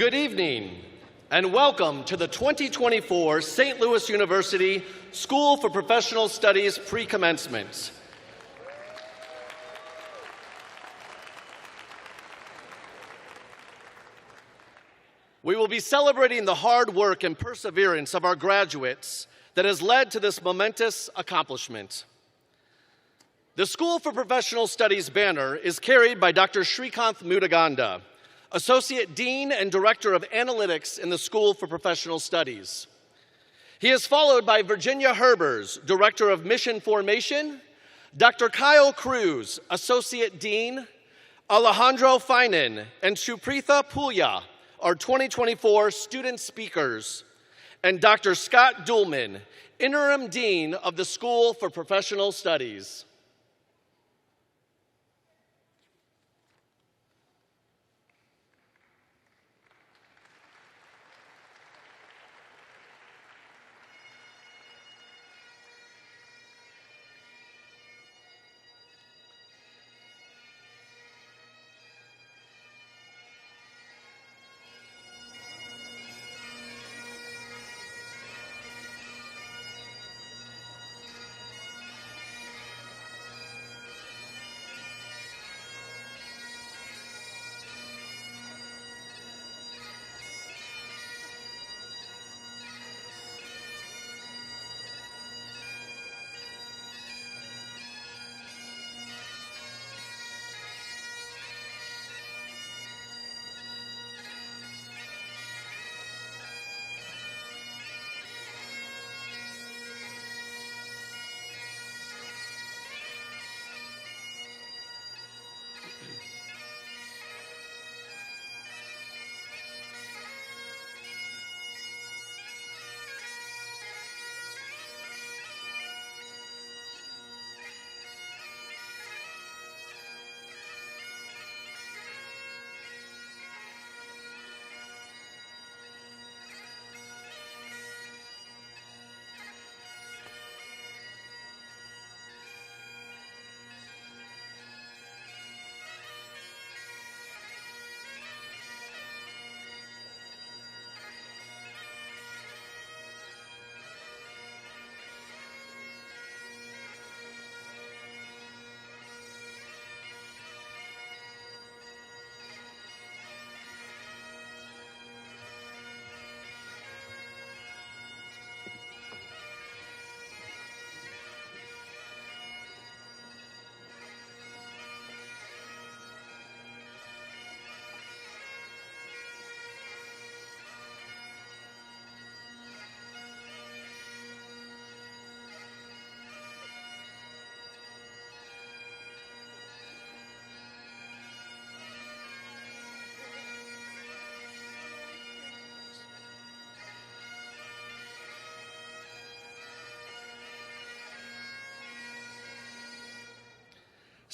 Good evening, and welcome to the 2024 St. Louis University School for Professional Studies Pre-commencement. We will be celebrating the hard work and perseverance of our graduates that has led to this momentous accomplishment. The School for Professional Studies banner is carried by Dr. Srikanth Mudaganda, Associate Dean and Director of Analytics in the School for Professional Studies. He is followed by Virginia Herbers, Director of Mission Formation, Dr. Kyle Cruz, Associate Dean, Alejandro Finan, and Suprita Pulla, our 2024 student speakers, and Dr. Scott Duhlman, Interim Dean of the School for Professional Studies.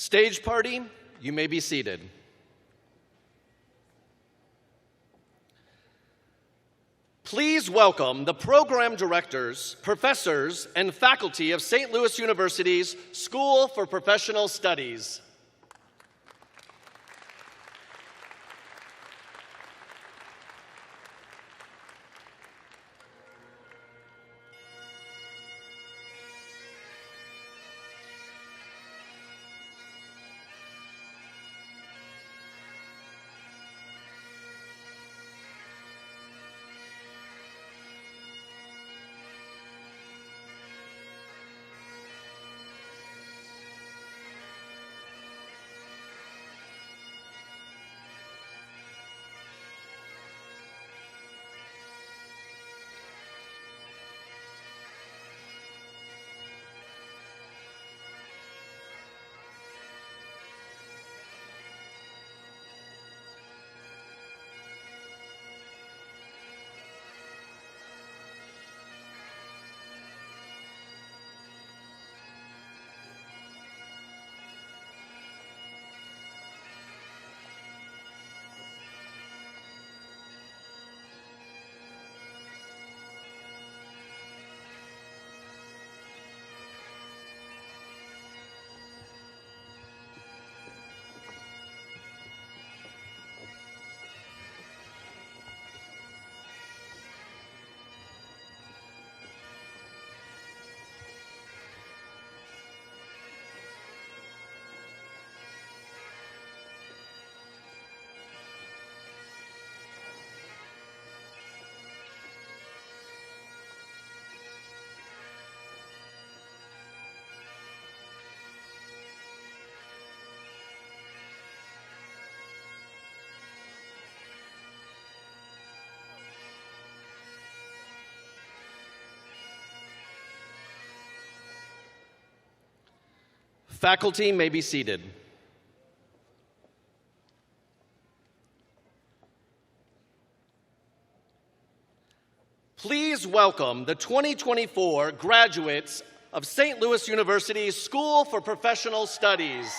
Stage party, you may be seated. Please welcome the program directors, professors, and faculty of St. Louis University's School for Professional Studies. Faculty may be seated. Please welcome the 2024 graduates of St. Louis University's School for Professional Studies.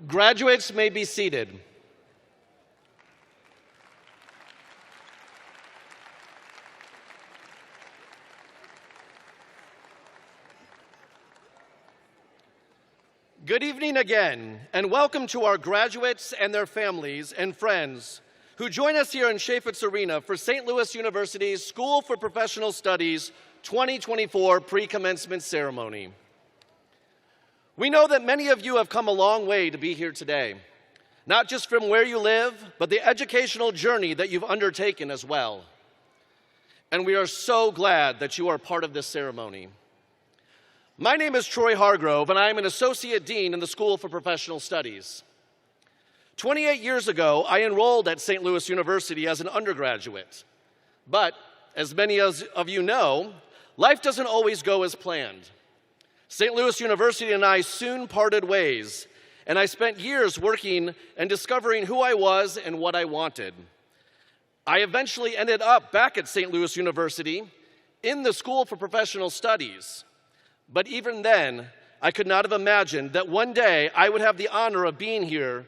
Graduates may be seated. Good evening again, and welcome to our graduates and their families and friends who join us here in Chaifetz Arena for St. Louis University's School for Professional Studies 2024 Pre-commencement ceremony. We know that many of you have come a long way to be here today, not just from where you live, but the educational journey that you've undertaken as well. And we are so glad that you are part of this ceremony. My name is Troy Hargrove, and I am an Associate Dean in the School for Professional Studies. 28 years ago, I enrolled at St. Louis University as an undergraduate. But, as many of you know, life doesn't always go as planned. St. Louis University and I soon parted ways, and I spent years working and discovering who I was and what I wanted. I eventually ended up back at St. Louis University in the School for Professional Studies. But even then, I could not have imagined that one day I would have the honor of being here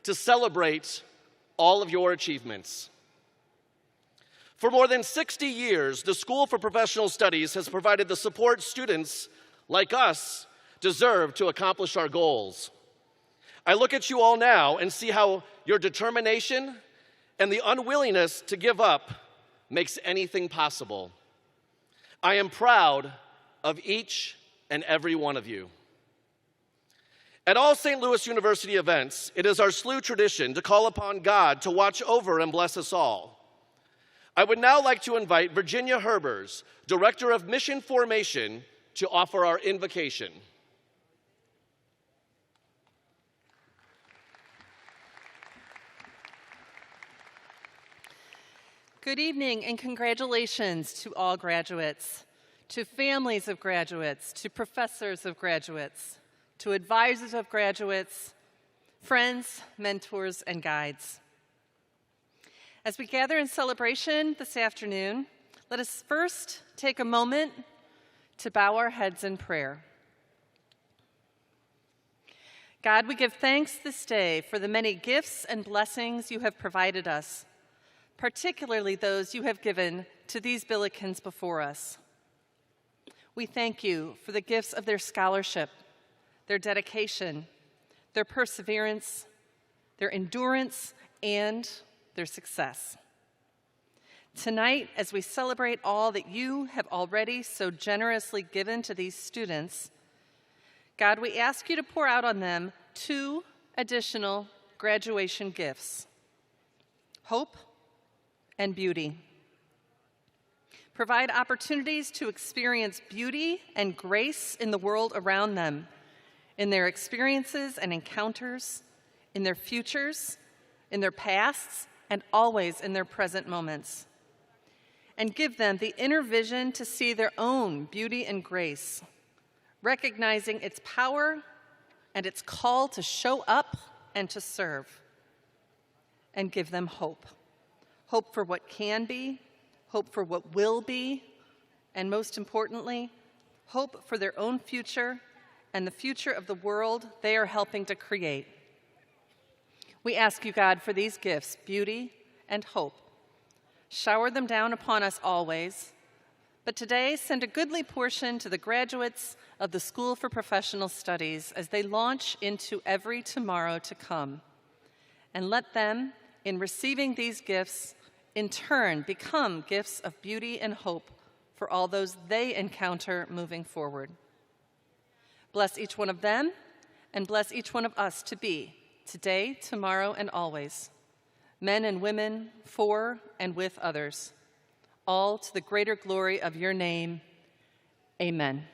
to celebrate all of your achievements. For more than 60 years, the School for Professional Studies has provided the support students like us deserve to accomplish our goals. I look at you all now and see how your determination and the unwillingness to give up makes anything possible. I am proud of each and every one of you. At all St. Louis University events, it is our SLU tradition to call upon God to watch over and bless us all. I would now like to invite Virginia Herbers, Director of Mission Formation, to offer our invocation. Good evening and congratulations to all graduates, to families of graduates, to professors of graduates, to advisors of graduates, friends, mentors, and guides. As we gather in celebration this afternoon, let us first take a moment to bow our heads in prayer. God, we give thanks this day for the many gifts and blessings you have provided us, particularly those you have given to these Billikens before us. We thank you for the gifts of their scholarship, their dedication, their perseverance, their endurance, and their success. Tonight, as we celebrate all that you have already so generously given to these students, God, we ask you to pour out on them 2 additional graduation gifts: hope and beauty. Provide opportunities to experience beauty and grace in the world around them, in their experiences and encounters, in their futures, in their pasts, and always in their present moments. And give them the inner vision to see their own beauty and grace, recognizing its power and its call to show up and to serve. And give them hope. Hope for what can be, hope for what will be, and most importantly, hope for their own future and the future of the world they are helping to create. We ask you, God, for these gifts, beauty and hope. Shower them down upon us always, but today send a goodly portion to the graduates of the School for Professional Studies as they launch into every tomorrow to come. And let them, in receiving these gifts, in turn become gifts of beauty and hope for all those they encounter moving forward. Bless each one of them, and bless each one of us to be, today, tomorrow, and always, men and women for and with others, all to the greater glory of your name. Amen.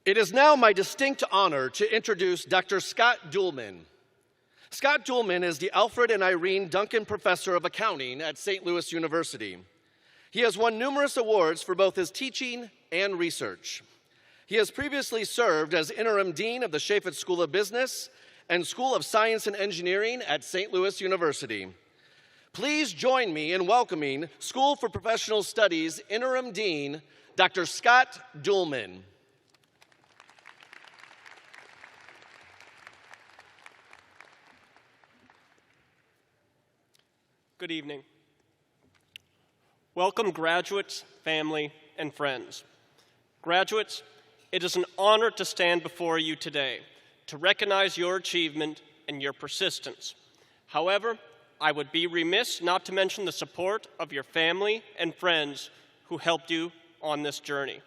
It is now my distinct honor to introduce Dr. Scott Duhlman. Scott Duhlman is the Alfred and Irene Duncan Professor of Accounting at St. Louis University. He has won numerous awards for both his teaching and research. He has previously served as interim dean of the Chaifetz School of Business and School of Science and Engineering at St. Louis University. Please join me in welcoming School for Professional Studies Interim Dean, Dr. Scott Duhlman. Good evening. Welcome, graduates, family, and friends. Graduates, it is an honor to stand before you today to recognize your achievement and your persistence. However, I would be remiss not to mention the support of your family and friends who helped you on this journey.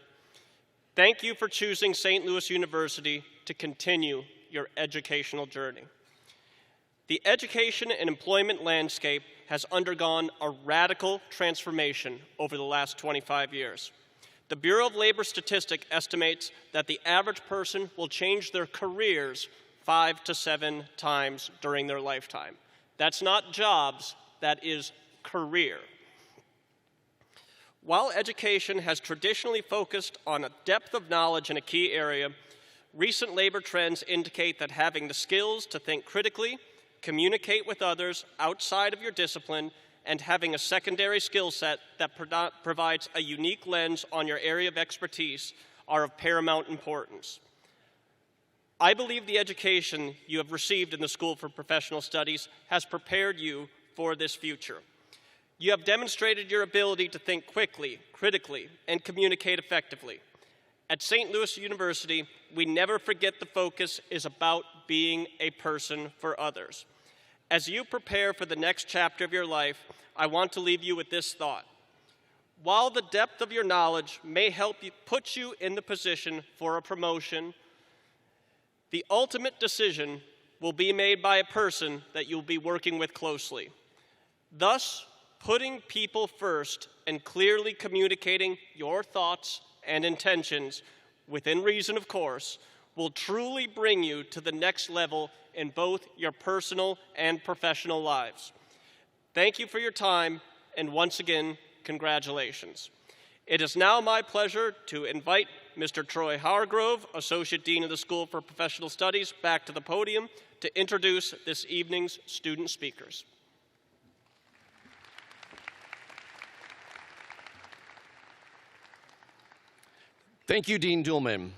Thank you for choosing St. Louis University to continue your educational journey. The education and employment landscape has undergone a radical transformation over the last 25 years. The Bureau of Labor Statistics estimates that the average person will change their careers 5 to 7 times during their lifetime. That's not jobs, that is career. While education has traditionally focused on a depth of knowledge in a key area, recent labor trends indicate that having the skills to think critically, communicate with others outside of your discipline, and having a secondary skill set that provides a unique lens on your area of expertise are of paramount importance. I believe the education you have received in the School for Professional Studies has prepared you for this future. You have demonstrated your ability to think quickly, critically, and communicate effectively. At St. Louis University, we never forget the focus is about being a person for others. As you prepare for the next chapter of your life, I want to leave you with this thought. While the depth of your knowledge may help you put you in the position for a promotion, the ultimate decision will be made by a person that you'll be working with closely. Thus, putting people first and clearly communicating your thoughts and intentions, within reason of course, will truly bring you to the next level in both your personal and professional lives. Thank you for your time, and once again, congratulations. It is now my pleasure to invite Mr. Troy Hargrove, Associate Dean of the School for Professional Studies, back to the podium to introduce this evening's student speakers. Thank you, Dean Duhlman.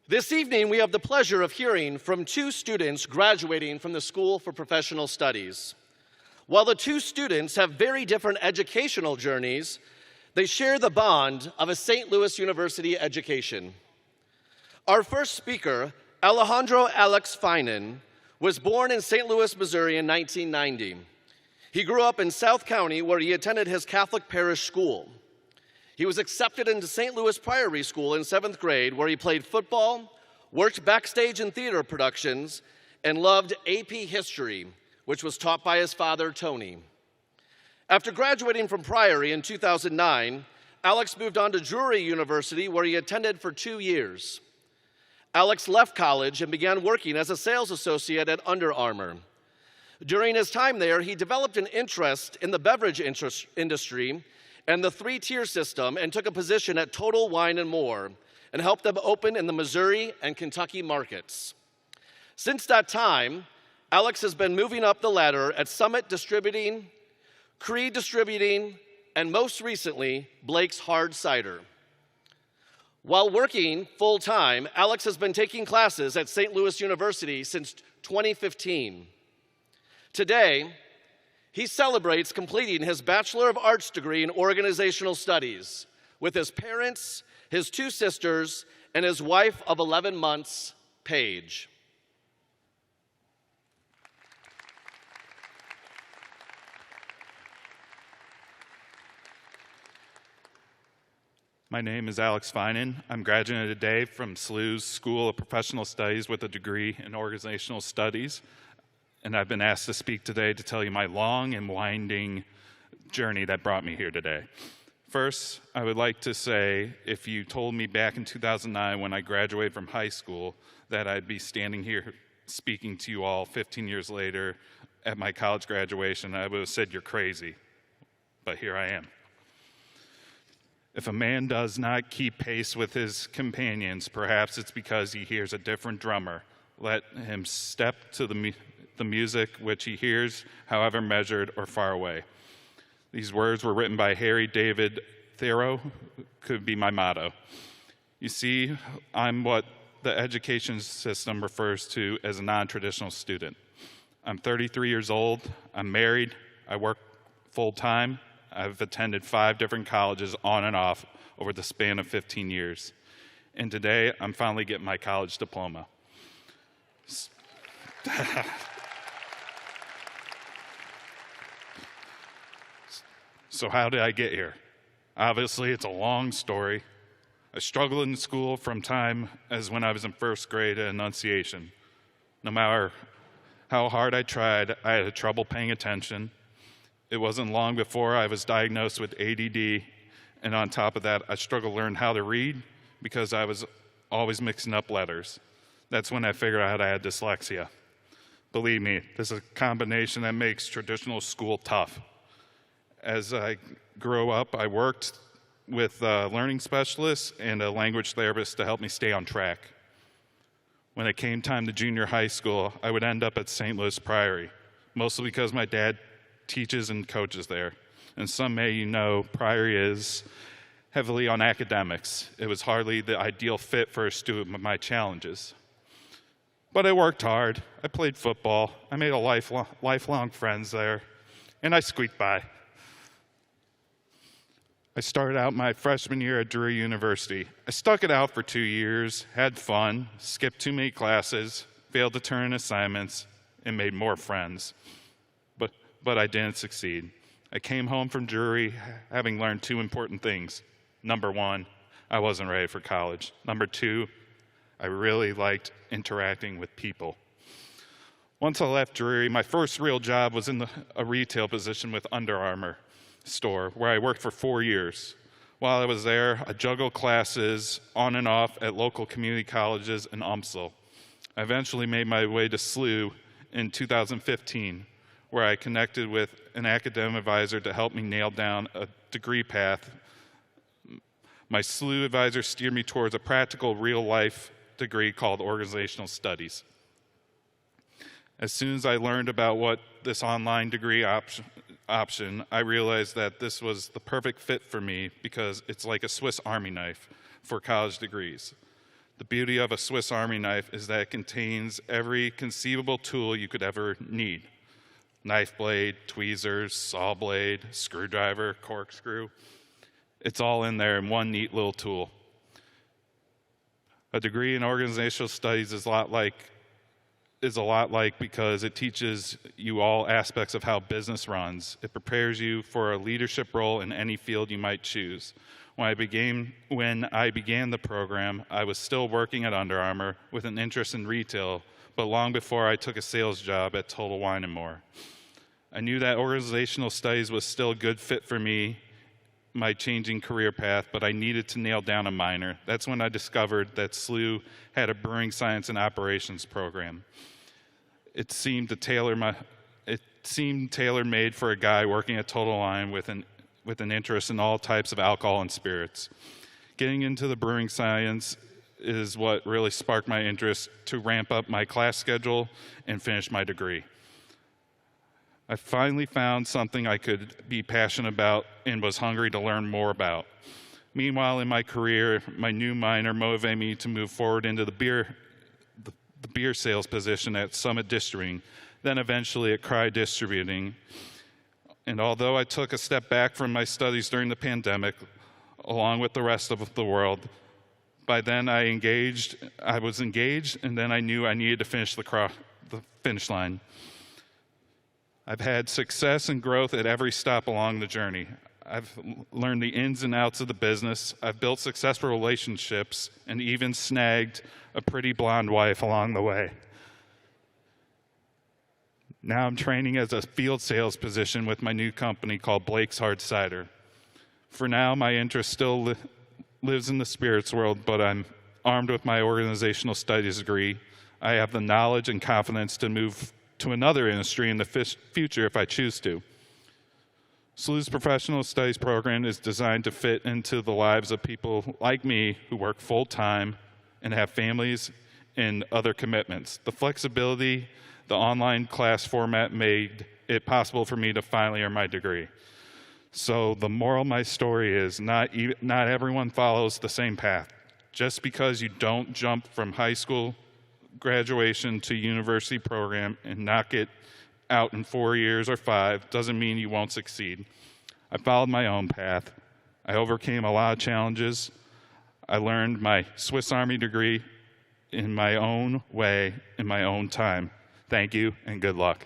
This evening, we have the pleasure of hearing from 2 students graduating from the School for Professional Studies. While the 2 students have very different educational journeys, they share the bond of a St. Louis University education. Our first speaker, Alejandro Alex Finan, was born in St. Louis, Missouri in 1990. He grew up in South County, where he attended his Catholic parish school. He was accepted into St. Louis Priory School in 7th grade, where he played football, worked backstage in theater productions, and loved AP History, which was taught by his father, Tony. After graduating from Priory in 2009, Alex moved on to Drury University, where he attended for 2 years. Alex left college and began working as a sales associate at Under Armour. During his time there, he developed an interest in the beverage industry and the 3-tier system, and took a position at Total Wine & More and helped them open in the Missouri and Kentucky markets. Since that time, Alex has been moving up the ladder at Summit Distributing, Cree Distributing, and most recently, Blake's Hard Cider. While working full-time, Alex has been taking classes at St. Louis University since 2015. Today, he celebrates completing his Bachelor of Arts degree in Organizational Studies with his parents, his 2 sisters, and his wife of 11 months, Paige. My name is Alex Finan. I'm graduating today from SLU's School of Professional Studies with a degree in Organizational Studies. And I've been asked to speak today to tell you my long and winding journey that brought me here today. First, I would like to say, if you told me back in 2009 when I graduated from high school that I'd be standing here speaking to you all 15 years later at my college graduation, I would have said you're crazy. But here I am. If a man does not keep pace with his companions, perhaps it's because he hears a different drummer. Let him step to the the music which he hears, however measured or far away. These words were written by Harry David Thoreau, could be my motto. You see, I'm what the education system refers to as a non-traditional student. I'm 33 years old, I'm married, I work full-time, I've attended 5 different colleges on and off over the span of 15 years. And today, I'm finally getting my college diploma. So how did I get here? Obviously, it's a long story. I struggled in school from time as when I was in first grade at Annunciation. No matter how hard I tried, I had trouble paying attention. It wasn't long before I was diagnosed with ADD, and on top of that, I struggled to learn how to read because I was always mixing up letters. That's when I figured out I had dyslexia. Believe me, this is a combination that makes traditional school tough. As I grew up, I worked with learning specialists and a language therapist to help me stay on track. When it came time to junior high school, I would end up at St. Louis Priory, mostly because my dad teaches and coaches there. And some may know Priory is heavily on academics. It was hardly the ideal fit for a student with my challenges. But I worked hard. I played football. I made a lifelong friends there, and I squeaked by. I started out my freshman year at Drury University. I stuck it out for 2 years, had fun, skipped too many classes, failed to turn in assignments, and made more friends. But I didn't succeed. I came home from Drury having learned 2 important things. Number 1, I wasn't ready for college. Number 2, I really liked interacting with people. Once I left Drury, my first real job was in a retail position with Under Armour store, where I worked for 4 years. While I was there, I juggled classes on and off at local community colleges in UMSL. I eventually made my way to SLU in 2015, where I connected with an academic advisor to help me nail down a degree path. My SLU advisor steered me towards a practical, real-life degree called Organizational Studies. As soon as I learned about what this online degree option, I realized that this was the perfect fit for me because it's like a Swiss Army knife for college degrees. The beauty of a Swiss Army knife is that it contains every conceivable tool you could ever need. Knife blade, tweezers, saw blade, screwdriver, corkscrew. It's all in there in one neat little tool. A degree in organizational studies is a lot like because it teaches you all aspects of how business runs. It prepares you for a leadership role in any field you might choose. When I began the program, I was still working at Under Armour with an interest in retail, but long before I took a sales job at Total Wine & More. I knew that organizational studies was still a good fit for me, my changing career path, but I needed to nail down a minor. That's when I discovered that SLU had a brewing science and operations program. It seemed tailor-made for a guy working at Total Wine with an interest in all types of alcohol and spirits. Getting into the brewing science is what really sparked my interest to ramp up my class schedule and finish my degree. I finally found something I could be passionate about and was hungry to learn more about. Meanwhile, in my career, my new minor motivated me to move forward into the beer sales position at Summit Distributing, then eventually at Cry Distributing. And although I took a step back from my studies during the pandemic, along with the rest of the world, by then I was engaged, and then I knew I needed to finish the finish line. I've had success and growth at every stop along the journey. I've learned the ins and outs of the business. I've built successful relationships and even snagged a pretty blonde wife along the way. Now I'm training as a field sales position with my new company called Blake's Hard Cider. For now, my interest still lives in the spirits world, but I'm armed with my organizational studies degree. I have the knowledge and confidence to move to another industry in the future if I choose to. SLU's professional studies program is designed to fit into the lives of people like me who work full-time and have families and other commitments. The flexibility The online class format made it possible for me to finally earn my degree. So the moral of my story is not everyone follows the same path. Just because you don't jump from high school graduation to university program and knock it out in 4 years or 5 doesn't mean you won't succeed. I followed my own path. I overcame a lot of challenges. I learned my Swiss Army degree in my own way, in my own time. Thank you and good luck.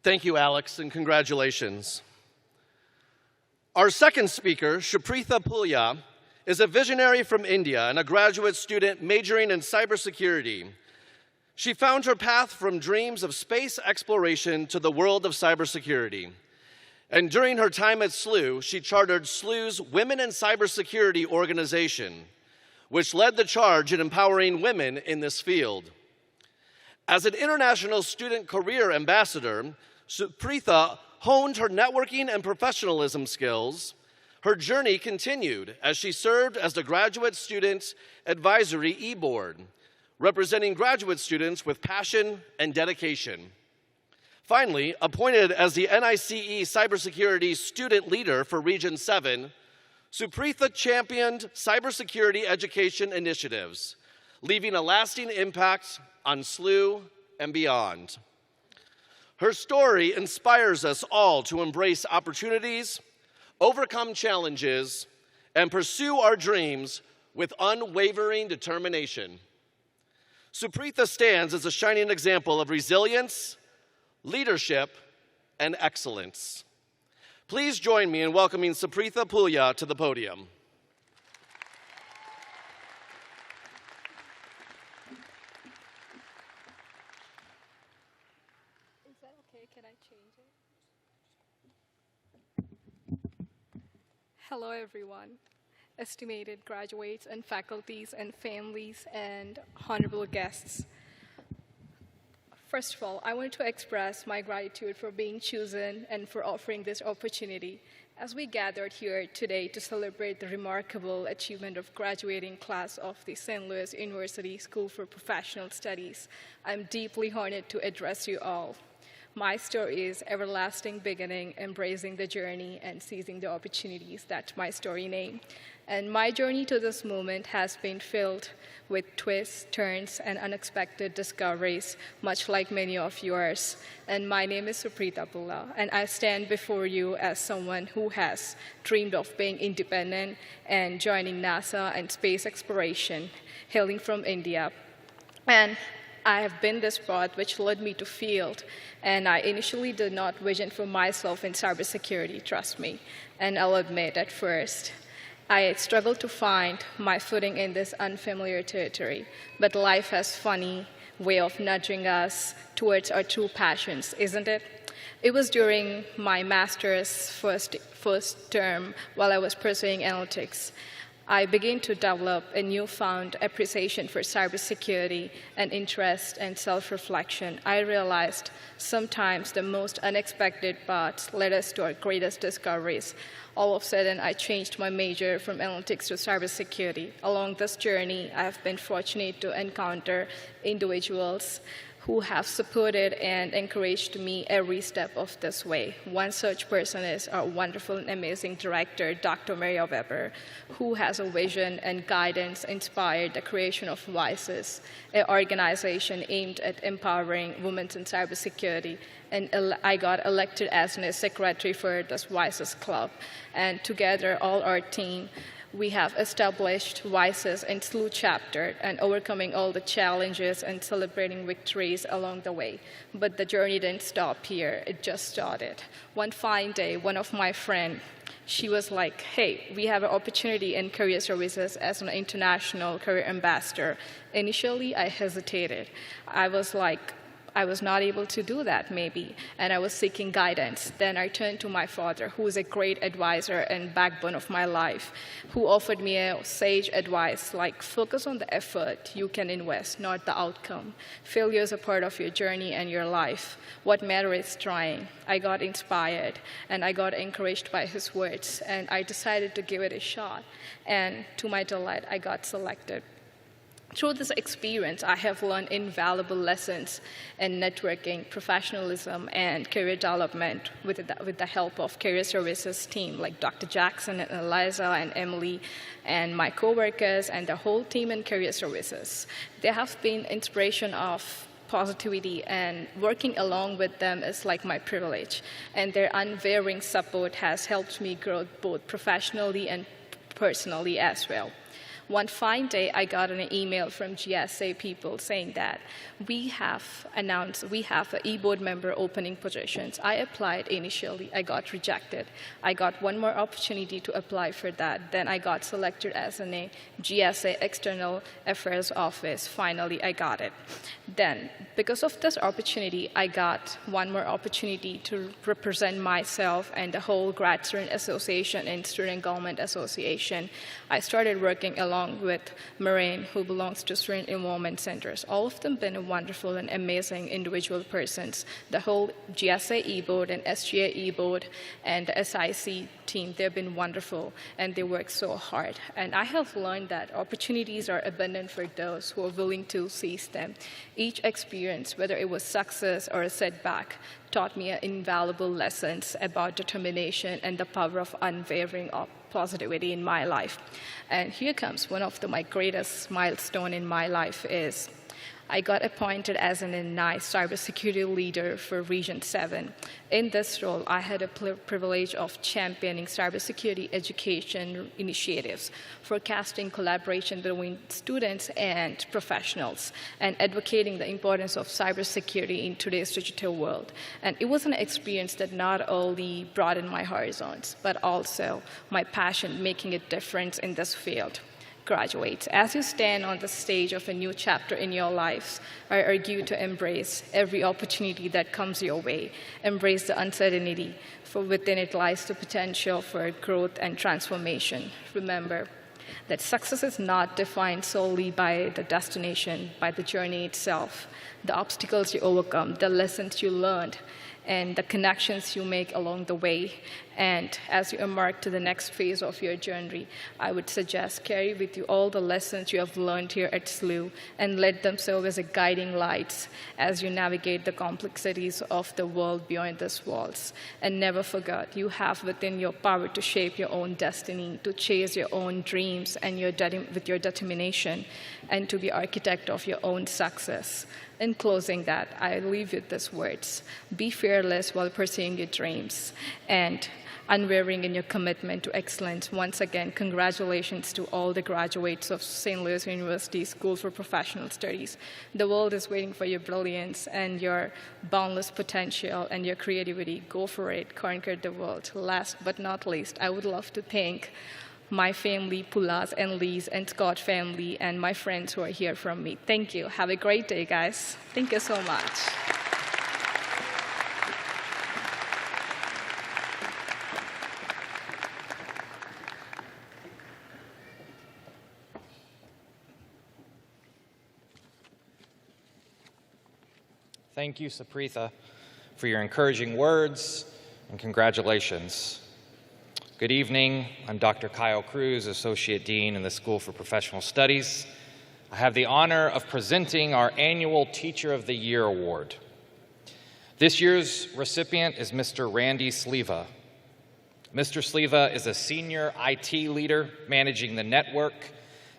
Thank you, Alex, and congratulations. Our second speaker, Suprita Pulla, is a visionary from India and a graduate student majoring in cybersecurity. She found her path from dreams of space exploration to the world of cybersecurity. And during her time at SLU, she chartered SLU's Women in Cybersecurity organization, which led the charge in empowering women in this field. As an international student career ambassador, Suprita honed her networking and professionalism skills. Her journey continued as she served as the Graduate Student Advisory e-Board, representing graduate students with passion and dedication. Finally, appointed as the NICE Cybersecurity Student Leader for Region 7, Suprita championed cybersecurity education initiatives, leaving a lasting impact on SLU and beyond. Her story inspires us all to embrace opportunities, overcome challenges, and pursue our dreams with unwavering determination. Suprita stands as a shining example of resilience, leadership, and excellence. Please join me in welcoming Suprita Pulla to the podium. Is that okay? Can I change it? Hello, everyone. Estimated graduates and faculties and families and honorable guests. First of all, I want to express my gratitude for being chosen and for offering this opportunity as we gathered here today to celebrate the remarkable achievement of graduating class of the St. Louis University School for Professional Studies. I'm deeply honored to address you all. My story is everlasting beginning, embracing the journey and seizing the opportunities that my story name. And my journey to this moment has been filled with twists, turns, and unexpected discoveries, much like many of yours. And my name is Suprita Pulla, and I stand before you as someone who has dreamed of being independent and joining NASA and space exploration, hailing from India. And I have been this path which led me to field, and I initially did not vision for myself in cybersecurity, trust me. And I'll admit at first, I struggled to find my footing in this unfamiliar territory, but life has a funny way of nudging us towards our true passions, isn't it? It was during my master's first term while I was pursuing analytics. I began to develop a newfound appreciation for cybersecurity and interest and self-reflection. I realized sometimes the most unexpected paths led us to our greatest discoveries. All of a sudden, I changed my major from analytics to cybersecurity. Along this journey, I have been fortunate to encounter individuals who have supported and encouraged me every step of this way. One such person is our wonderful and amazing director, Dr. Maria Weber, who has a vision and guidance inspired the creation of VICES, an organization aimed at empowering women in cybersecurity. And I got elected as a secretary for this VICES club. And together, all our team, we have established VICES in SLU chapter and overcoming all the challenges and celebrating victories along the way. But the journey didn't stop here, it just started. One fine day, one of my friends, she was like, hey, we have an opportunity in career services as an international career ambassador. Initially, I hesitated. I was like, I was not able to do that maybe, and I was seeking guidance. Then I turned to my father, who is a great advisor and backbone of my life, who offered me a sage advice like focus on the effort you can invest, not the outcome. Failure is a part of your journey and your life. What matters is trying. I got inspired and I got encouraged by his words, and I decided to give it a shot. And to my delight, I got selected. Through this experience, I have learned invaluable lessons in networking, professionalism, and career development with the help of career services team like Dr. Jackson and Eliza and Emily and my coworkers and the whole team in career services. They have been inspiration of positivity, and working along with them is like my privilege. And their unwavering support has helped me grow both professionally and personally as well. One fine day, I got an email from GSA people saying that we have an e-board member opening positions. I applied initially. I got rejected. I got one more opportunity to apply for that. Then I got selected as in a GSA External Affairs Office. Finally, I got it. Then, because of this opportunity, I got one more opportunity to represent myself and the whole Grad Student Association and Student Government Association. I started working along with Maureen, who belongs to Student Involvement Centers. All of them been wonderful and amazing individual persons. The whole GSA e-board and SGA e-board and the SIC team, they've been wonderful, and they work so hard. And I have learned that opportunities are abundant for those who are willing to seize them. Each experience, whether it was success or a setback, taught me invaluable lessons about determination and the power of unwavering positivity in my life. And here comes one of my greatest milestone in my life is I got appointed as an NI cybersecurity leader for Region 7. In this role, I had a privilege of championing cybersecurity education initiatives, forecasting collaboration between students and professionals, and advocating the importance of cybersecurity in today's digital world. And it was an experience that not only broadened my horizons, but also my passion making a difference in this field. Graduates, as you stand on the stage of a new chapter in your lives, I urge you to embrace every opportunity that comes your way. Embrace the uncertainty, for within it lies the potential for growth and transformation. Remember that success is not defined solely by the destination, by the journey itself, the obstacles you overcome, the lessons you learned, and the connections you make along the way. And as you embark to the next phase of your journey, I would suggest carry with you all the lessons you have learned here at SLU and let them serve as a guiding lights as you navigate the complexities of the world beyond these walls. And never forget, you have within your power to shape your own destiny, to chase your own dreams and with your determination, and to be architect of your own success. In closing that, I leave you with these words: be fearless while pursuing your dreams and unwavering in your commitment to excellence. Once again, congratulations to all the graduates of St. Louis University School for Professional Studies. The world is waiting for your brilliance and your boundless potential and your creativity. Go for it, conquer the world. Last but not least, I would love to thank my family, Pullas and Lees and Scott family, and my friends who are here from me. Thank you. Have a great day, guys. Thank you so much. Thank you, Suprita, for your encouraging words, and congratulations. Good evening. I'm Dr. Kyle Cruz, Associate Dean in the School for Professional Studies. I have the honor of presenting our annual Teacher of the Year Award. This year's recipient is Mr. Randy Sleva. Mr. Sleva is a senior IT leader managing the network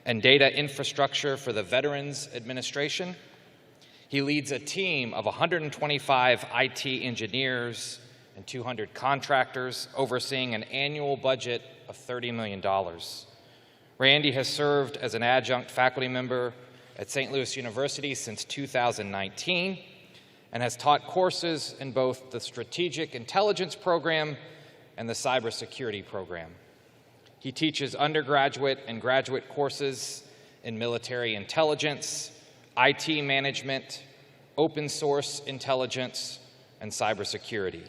and data infrastructure for the Veterans Administration. He leads a team of 125 IT engineers and 200 contractors, overseeing an annual budget of $30 million. Randy has served as an adjunct faculty member at St. Louis University since 2019 and has taught courses in both the Strategic Intelligence Program and the Cybersecurity Program. He teaches undergraduate and graduate courses in military intelligence, IT management, open source intelligence, and cybersecurity.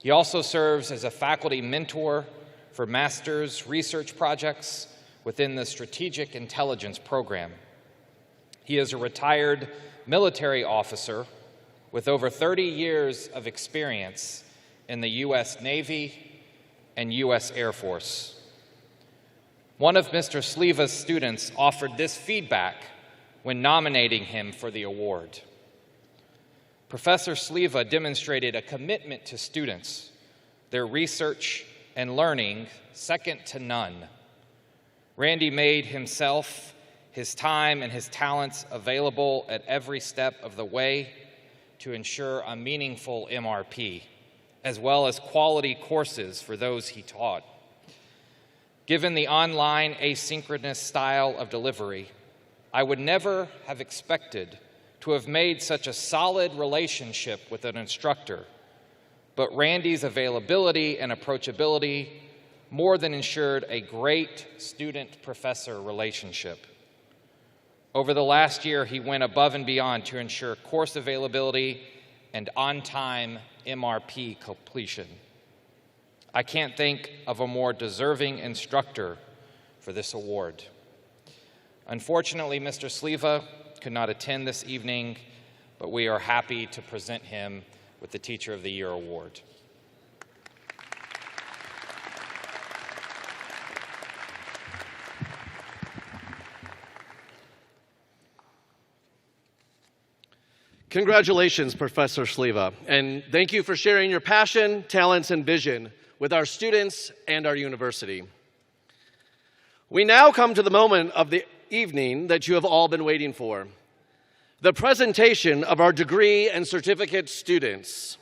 He also serves as a faculty mentor for master's research projects within the Strategic Intelligence Program. He is a retired military officer with over 30 years of experience in the U.S. Navy and U.S. Air Force. One of Mr. Sliva's students offered this feedback when nominating him for the award. Professor Sliva demonstrated a commitment to students, their research and learning second to none. Randy made himself, his time, and his talents available at every step of the way to ensure a meaningful MRP, as well as quality courses for those he taught. Given the online asynchronous style of delivery, I would never have expected to have made such a solid relationship with an instructor, but Randy's availability and approachability more than ensured a great student-professor relationship. Over the last year, he went above and beyond to ensure course availability and on-time MRP completion. I can't think of a more deserving instructor for this award. Unfortunately, Mr. Sliva could not attend this evening, but we are happy to present him with the Teacher of the Year award. Congratulations, Professor Sliva, and thank you for sharing your passion, talents, and vision with our students and our university. We now come to the moment of the evening that you have all been waiting for, the presentation of our degree and certificate students.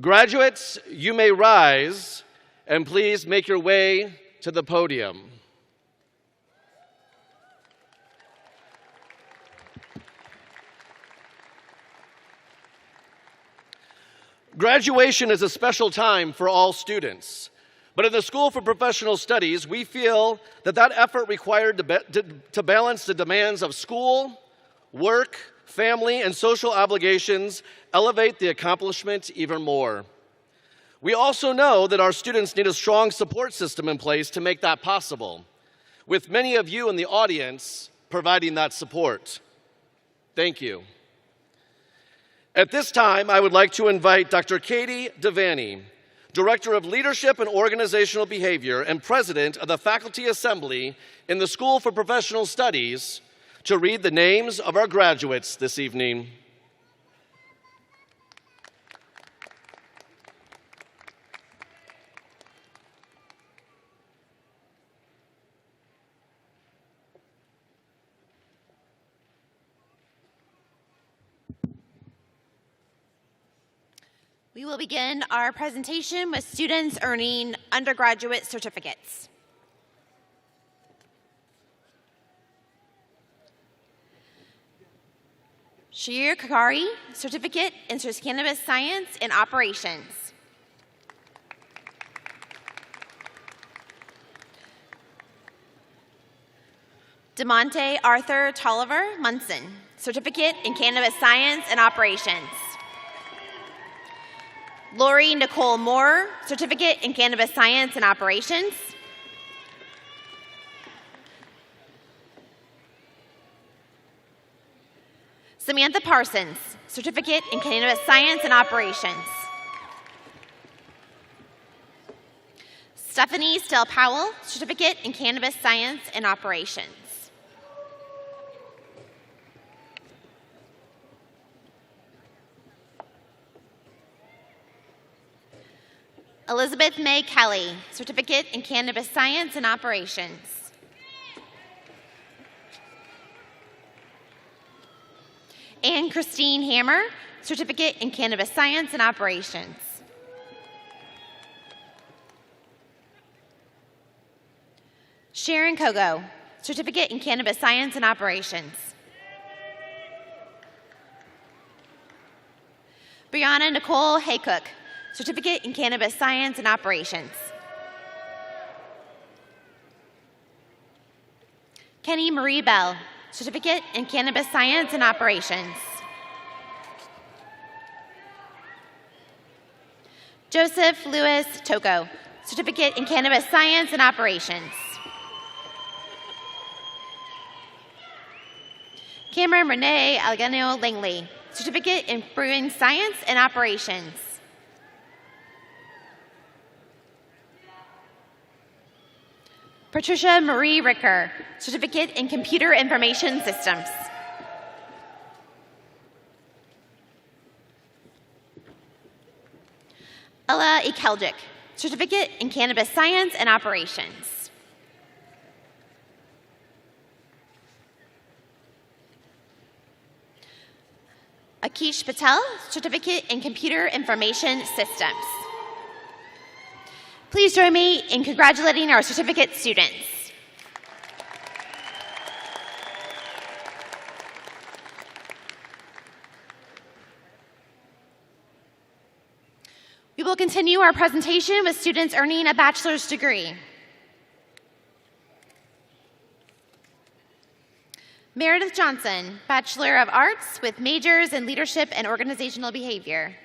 Graduates, you may rise and please make your way to the podium. Graduation is a special time for all students. But in the School for Professional Studies, we feel that effort required to balance the demands of school, work, family, and social obligations elevate the accomplishment even more. We also know that our students need a strong support system in place to make that possible, with many of you in the audience providing that support. Thank you. At this time, I would like to invite Dr. Katie Devaney, Director of Leadership and Organizational Behavior and President of the Faculty Assembly in the School for Professional Studies, to read the names of our graduates this evening. We will begin our presentation with students earning undergraduate certificates. Shir Kakari, Certificate in Cannabis Science and Operations. DeMonte Arthur Tolliver Munson, Certificate in Cannabis Science and Operations. Lori Nicole Moore, Certificate in Cannabis Science and Operations. Samantha Parsons, Certificate in Cannabis Science and Operations. Stephanie Stell Powell, Certificate in Cannabis Science and Operations. Elizabeth May Kelly, Certificate in Cannabis Science and Operations. Anne Christine Hammer, Certificate in Cannabis Science and Operations. Sharon Kogo, Certificate in Cannabis Science and Operations. Brianna Nicole Haycook, Certificate in Cannabis Science and Operations. Kenny Marie Bell, Certificate in Cannabis Science and Operations. Joseph Louis Toko, Certificate in Cannabis Science and Operations. Cameron Renee Algano Langley, Certificate in Brewing Science and Operations. Patricia Marie Ricker, Certificate in Computer Information Systems. Ella Ekeljic, Certificate in Cannabis Science and Operations. Akish Patel, Certificate in Computer Information Systems. Please join me in congratulating our certificate students. We will continue our presentation with students earning a bachelor's degree. Meredith Johnson, Bachelor of Arts with majors in Leadership and Organizational Behavior.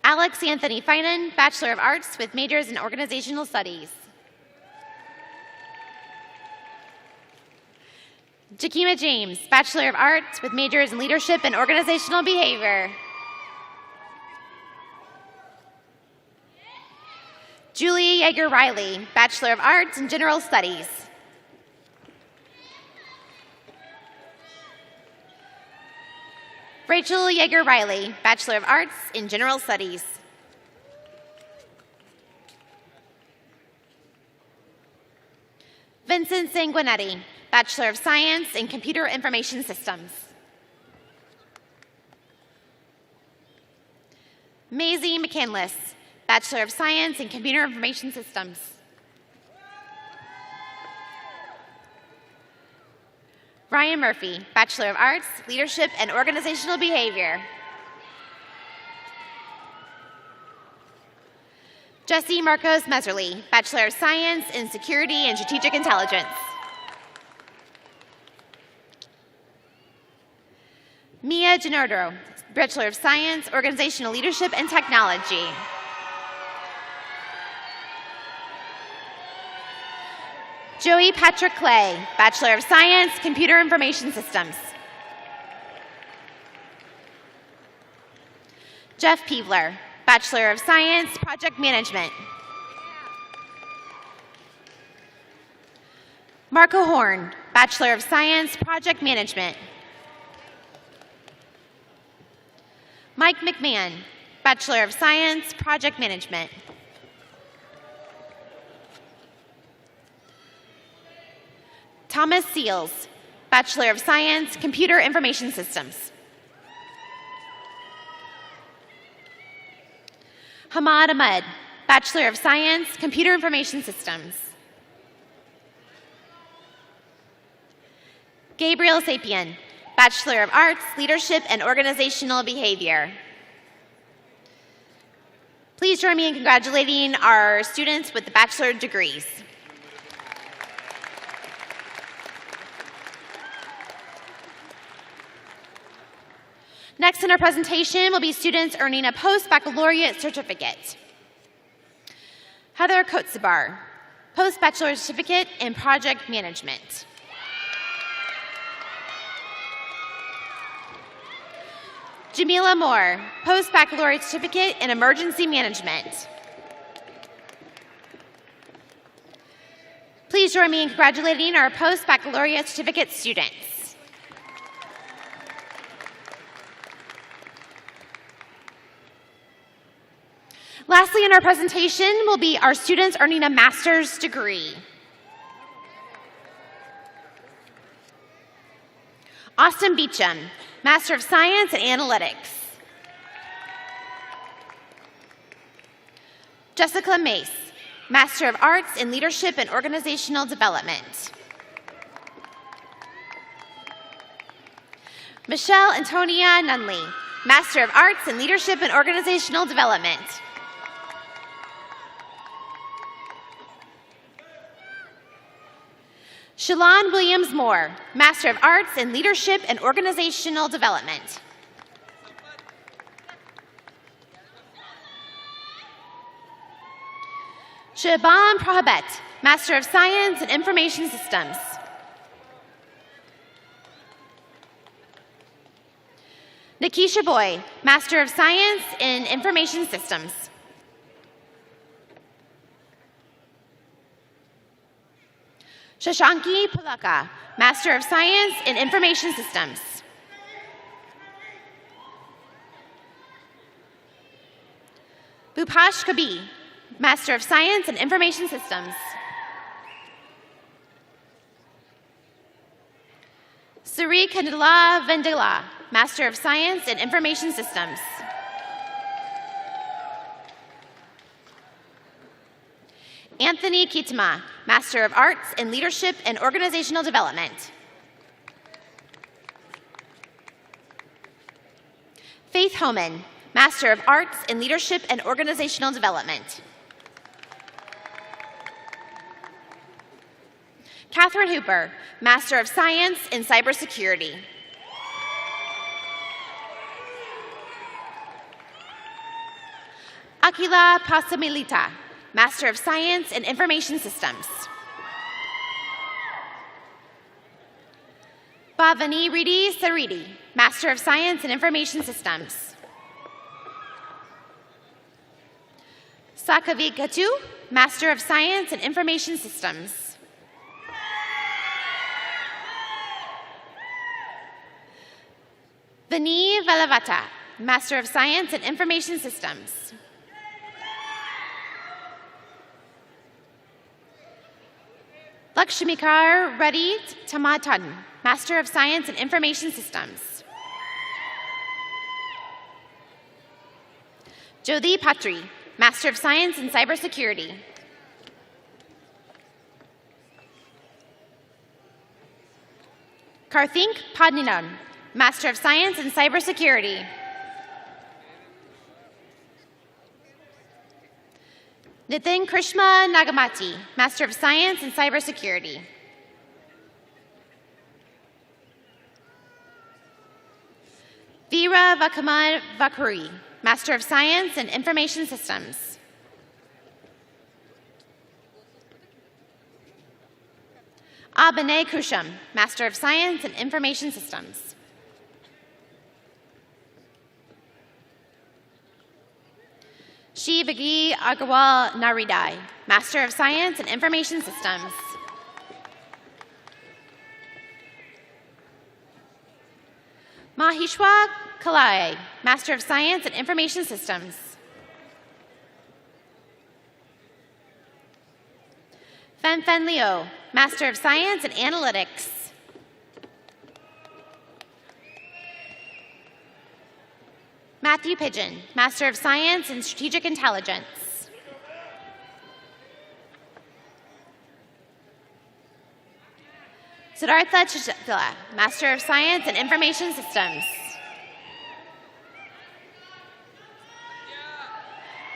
Alex Anthony Finan, Bachelor of Arts with majors in Organizational Studies. Jakima James, Bachelor of Arts with majors in Leadership and Organizational Behavior. Julie Yeager Riley, Bachelor of Arts in General Studies. Rachel Yeager Riley, Bachelor of Arts in General Studies. Vincent Sanguinetti, Bachelor of Science in Computer Information Systems. Maisie McCandless, Bachelor of Science in Computer Information Systems. Ryan Murphy, Bachelor of Arts, Leadership and Organizational Behavior. Jesse Marcos Meserly, Bachelor of Science in Security and Strategic Intelligence. Mia Gennardro, Bachelor of Science, Organizational Leadership and Technology. Joey Patrick Clay, Bachelor of Science, Computer Information Systems. Jeff Peevler, Bachelor of Science, Project Management. Marco Horn, Bachelor of Science, Project Management. Mike McMahon, Bachelor of Science, Project Management. Thomas Seals, Bachelor of Science, Computer Information Systems. Hamad Ahmed, Bachelor of Science, Computer Information Systems. Gabriel Sapien, Bachelor of Arts, Leadership and Organizational Behavior. Please join me in congratulating our students with the bachelor degrees. Next in our presentation will be students earning a post-baccalaureate certificate. Heather Kotzabar, post-bachelor certificate in project management. Jamila Moore, post-baccalaureate certificate in emergency management. Please join me in congratulating our post-baccalaureate certificate students. Lastly in our presentation will be our students earning a master's degree. Austin Beecham, Master of Science in Analytics. Jessica Mace, Master of Arts in Leadership and Organizational Development. Michelle Antonia Nunley, Master of Arts in Leadership and Organizational Development. Shalon Williams Moore, Master of Arts in Leadership and Organizational Development. Shaban Prohabet, Master of Science in Information Systems. Nikisha Boy, Master of Science in Information Systems. Shashanki Pulaka, Master of Science in Information Systems. Bhupash Kabi, Master of Science in Information Systems. Suri Kandila Vendela, Master of Science in Information Systems. Anthony Kitama, Master of Arts in Leadership and Organizational Development. Faith Homan, Master of Arts in Leadership and Organizational Development. Catherine Hooper, Master of Science in Cybersecurity. Akila Pasamilita, Master of Science in Information Systems. Bhavani Ridi Saridi, Master of Science in Information Systems. Sakavi Gatu, Master of Science in Information Systems. Vani Velavata, Master of Science in Information Systems. Lakshmikar Reddy Tamatan, Master of Science in Information Systems. Jyoti Patri, Master of Science in Cybersecurity. Karthik Padninan, Master of Science in Cybersecurity. Nitin Krishna Nagamati, Master of Science in Cybersecurity. Veera Vakaman Vakuri, Master of Science in Information Systems. Abhinay Kusham, Master of Science in Information Systems. Shivagi Agarwal Naridai, Master of Science in Information Systems. Mahishwa Kalai, Master of Science in Information Systems. Fen Fen Leo, Master of Science in Analytics. Matthew Pigeon, Master of Science in Strategic Intelligence. Siddhartha Chitila, Master of Science in Information Systems.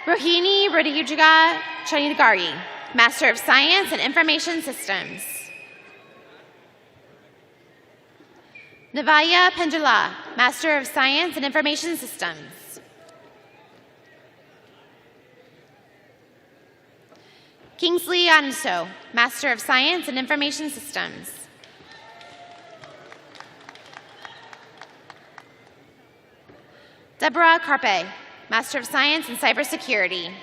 Rohini Radhujaga Chanidagari, Master of Science in Information Systems. Navaya Pendula, Master of Science in Information Systems. Kingsley Anso, Master of Science in Information Systems. Deborah Carpe, Master of Science in Cybersecurity.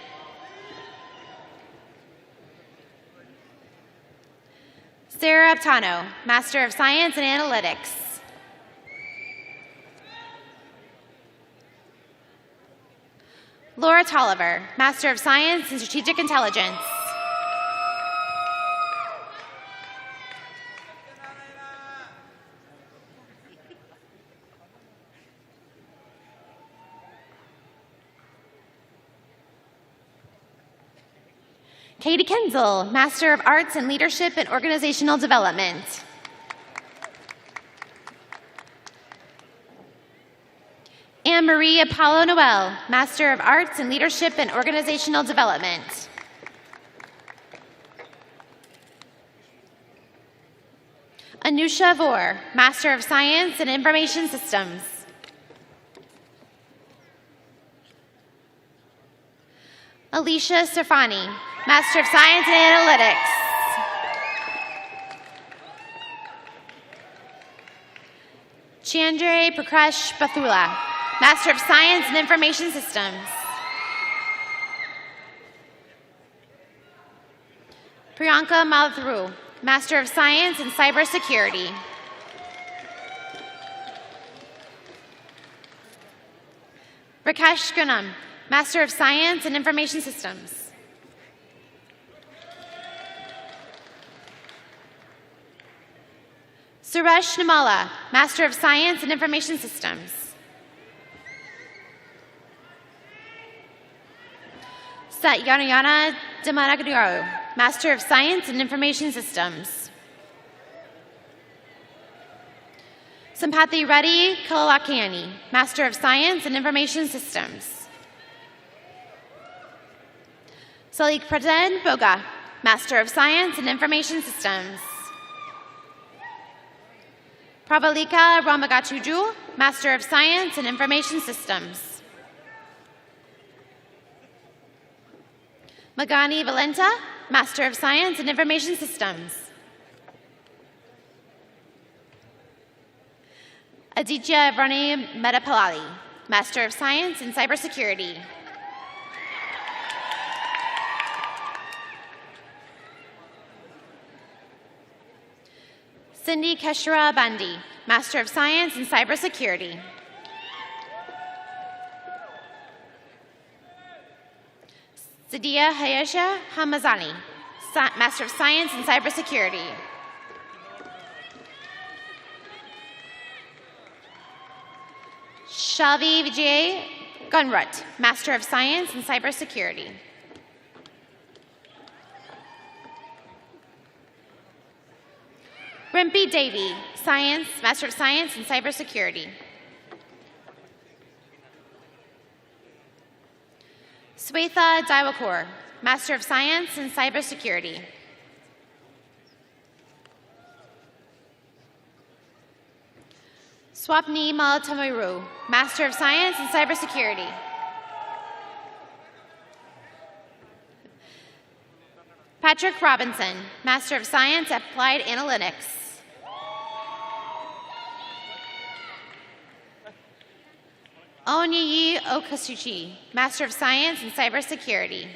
Sarah Aptano, Master of Science in Analytics. Laura Tolliver, Master of Science in Strategic Intelligence. Katie Kenzel, Master of Arts in Leadership and Organizational Development. Anne-Marie Apollo Noel, Master of Arts in Leadership and Organizational Development. Anusha Vor, Master of Science in Information Systems. Alicia Stefani, Master of Science in Analytics. Chandray Prakash Bathula, Master of Science in Information Systems. Priyanka Malthru, Master of Science in Cybersecurity. Rakesh Gunam, Master of Science in Information Systems. Suresh Namala, Master of Science in Information Systems. Satyanayana Damanagadaru, Master of Science in Information Systems. Sampathi Reddy Kalalakiani, Master of Science in Information Systems. Salik Praden Boga, Master of Science in Information Systems. Pravalika Ramagatuju, Master of Science in Information Systems. Magani Valenta, Master of Science in Information Systems. Aditya Rani Medapalali, Master of Science in Cybersecurity. Cindy Keshara Bandi, Master of Science in Cybersecurity. Sadia Hayesha Hamazani, Master of Science in Cybersecurity. Shalvi Vijay Gunrut, Master of Science in Cybersecurity. Rimpy Davy, Master of Science in Cybersecurity. Swetha Daiwakor, Master of Science in Cybersecurity. Swapni Malatamiru, Master of Science in Cybersecurity. Patrick Robinson, Master of Science Applied Analytics. Onyiyi Okasuchi, Master of Science in Cybersecurity.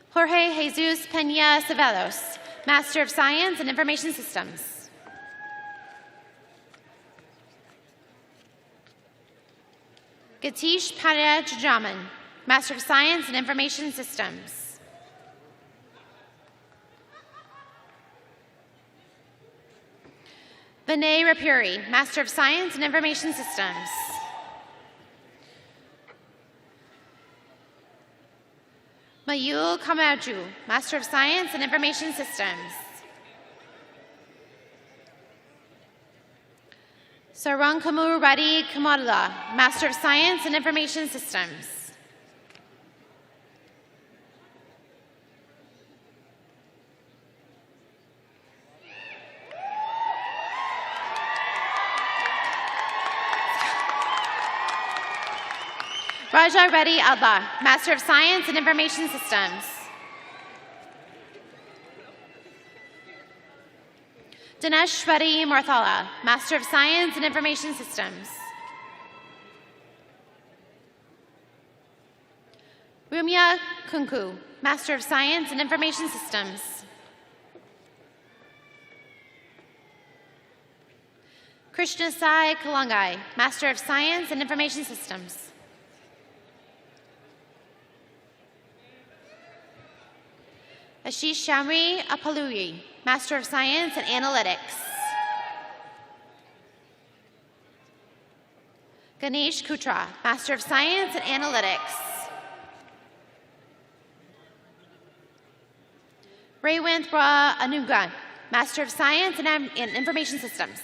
Jorge Jesus Peña Ceballos, Master of Science in Information Systems. Gatish Padya Chajaman, Master of Science in Information Systems. Vinay Rapuri, Master of Science in Information Systems. Mayul Kamaraju, Master of Science in Information Systems. Sarankamur Reddy Kamadula, Master of Science in Information Systems. Raja Reddy Adla, Master of Science in Information Systems. Dinesh Reddy Marthala, Master of Science in Information Systems. Rumya Kunku, Master of Science in Information Systems. Krishna Sai Kalangai, Master of Science in Information Systems. Ashish Shamri Apaluri, Master of Science in Analytics. Ganesh Kutra, Master of Science in Analytics. Raywanthra Anuga, Master of Science in Information Systems.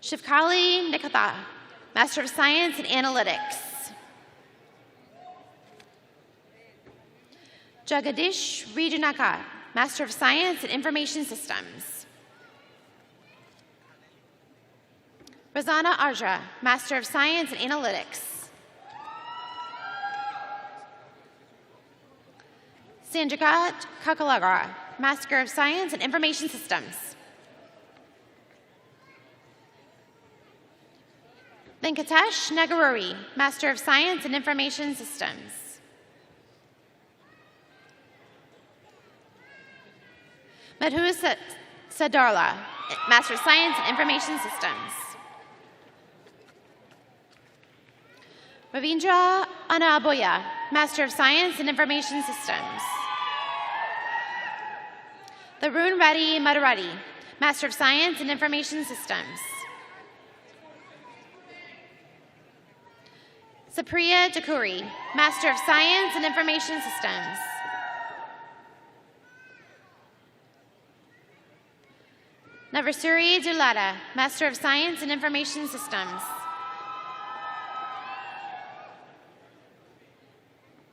Shivkali Nikatha, Master of Science in Analytics. Jagadish Rejanaka, Master of Science in Information Systems. Razana Arja, Master of Science in Analytics. Sandrika Kakalagra, Master of Science in Information Systems. Venkatesh Nagaruri, Master of Science in Information Systems. Madhu Sadarla, Master of Science in Information Systems. Ravindra Anaboya, Master of Science in Information Systems. Tarun Reddy Madarati, Master of Science in Information Systems. Supriya Dakuri, Master of Science in Information Systems. Navasuri Dulata, Master of Science in Information Systems.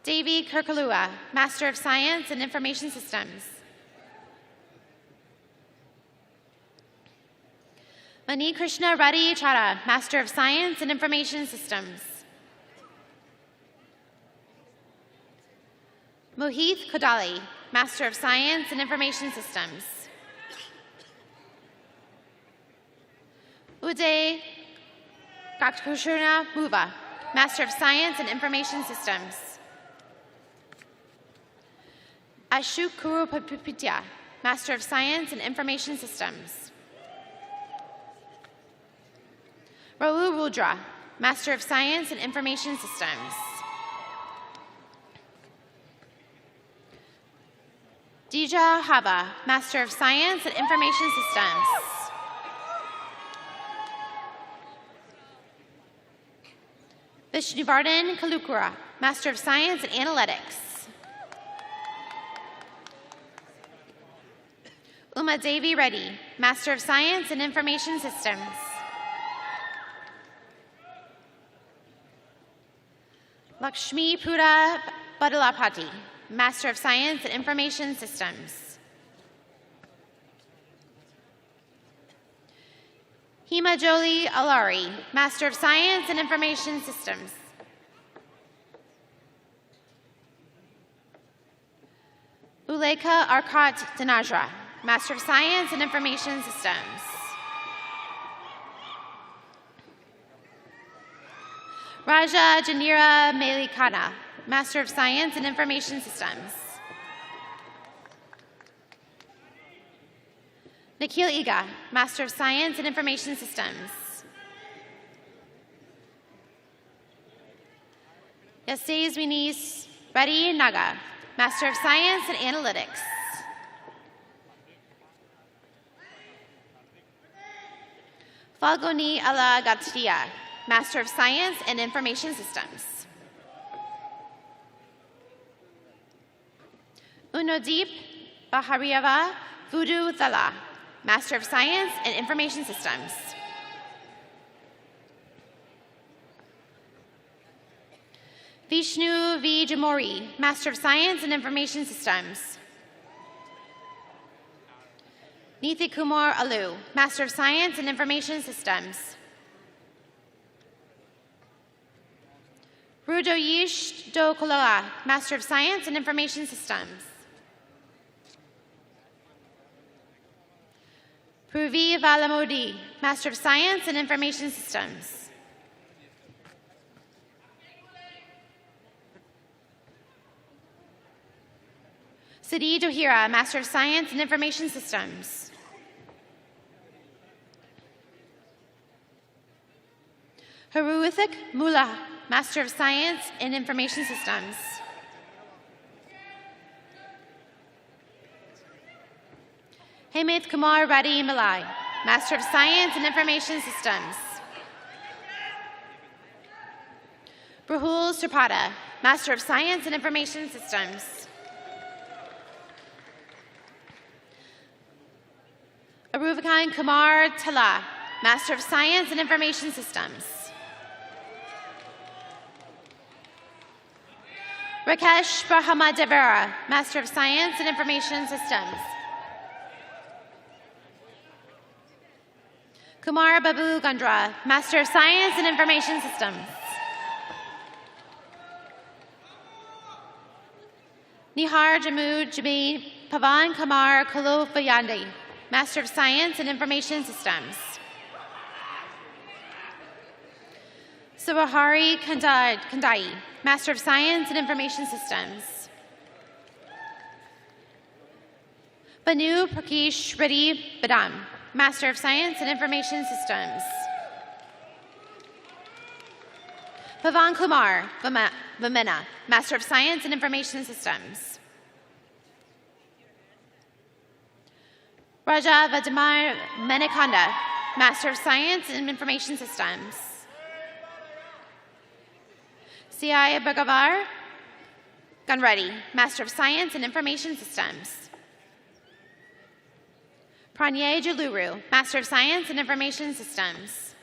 Devi Kirkalua, Master of Science in Information Systems. Mani Krishna Reddy Chara, Master of Science in Information Systems. Mohit Kodali, Master of Science in Information Systems. Uday Gakkushurna Muva, Master of Science in Information Systems. Ashok Kurupapitya, Master of Science in Information Systems. Raul Rudra, Master of Science in Information Systems. Dija Hava, Master of Science in Information Systems. Vishnuvardhan Kalukura, Master of Science in Analytics. Uma Devi Reddy, Master of Science in Information Systems. Lakshmi Pura Badalapati, Master of Science in Information Systems. Hima Jolie Alari, Master of Science in Information Systems. Uleka Arkat Dinajra, Master of Science in Information Systems. Raja Janira Melikana, Master of Science in Information Systems. Nikhil Iga, Master of Science in Information Systems. Yasez Vinis Reddy Naga, Master of Science in Analytics. Falguni Ala Gatia, Master of Science in Information Systems. Unodeep Bahariava Vudu Thala, Master of Science in Information Systems. Vishnu V. Jamori, Master of Science in Information Systems. Niti Kumar Alu, Master of Science in Information Systems. Rudoyish Do Koloa, Master of Science in Information Systems. Pruvi Valamodi, Master of Science in Information Systems. Siddhi Johira, Master of Science in Information Systems. Haruithik Mula, Master of Science in Information Systems. Hemant Kumar Reddy Malai, Master of Science in Information Systems. Rahul Tripada, Master of Science in Information Systems. Aruvakan Kumar Tala, Master of Science in Information Systems. Rakesh Brahmadevara, Master of Science in Information Systems. Kumar Babu Gundra, Master of Science in Information Systems. Nihar Jamud Jabi Pavan Kamar Kalovayandi, Master of Science in Information Systems. Sawahari Kandai, Master of Science in Information Systems. Banu Prakesh Reddy Badam, Master of Science in Information Systems. Pavan Kumar Vamena, Master of Science in Information Systems. Raja Vadimar Menikanda, Master of Science in Information Systems. C.I. Bhagavar Gunreddy, Master of Science in Information Systems. Pranay Jaluru, Master of Science in Information Systems.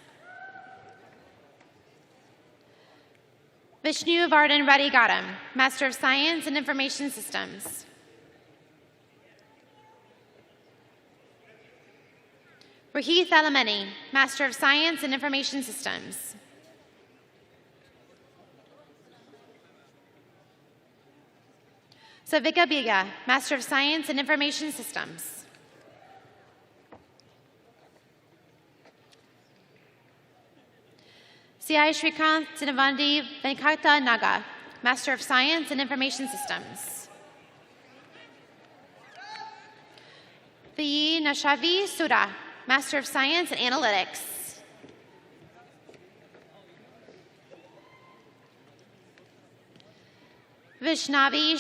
Vishnu Vardhan Reddy Gautam, Master of Science in Information Systems. Rahith Alameni, Master of Science in Information Systems. Savika Biga, Master of Science in Information Systems. C.I. Shrikant Sinavandi Venkata Naga, Master of Science in Information Systems. V. Nashavi Sudha, Master of Science in Analytics. Vishnavi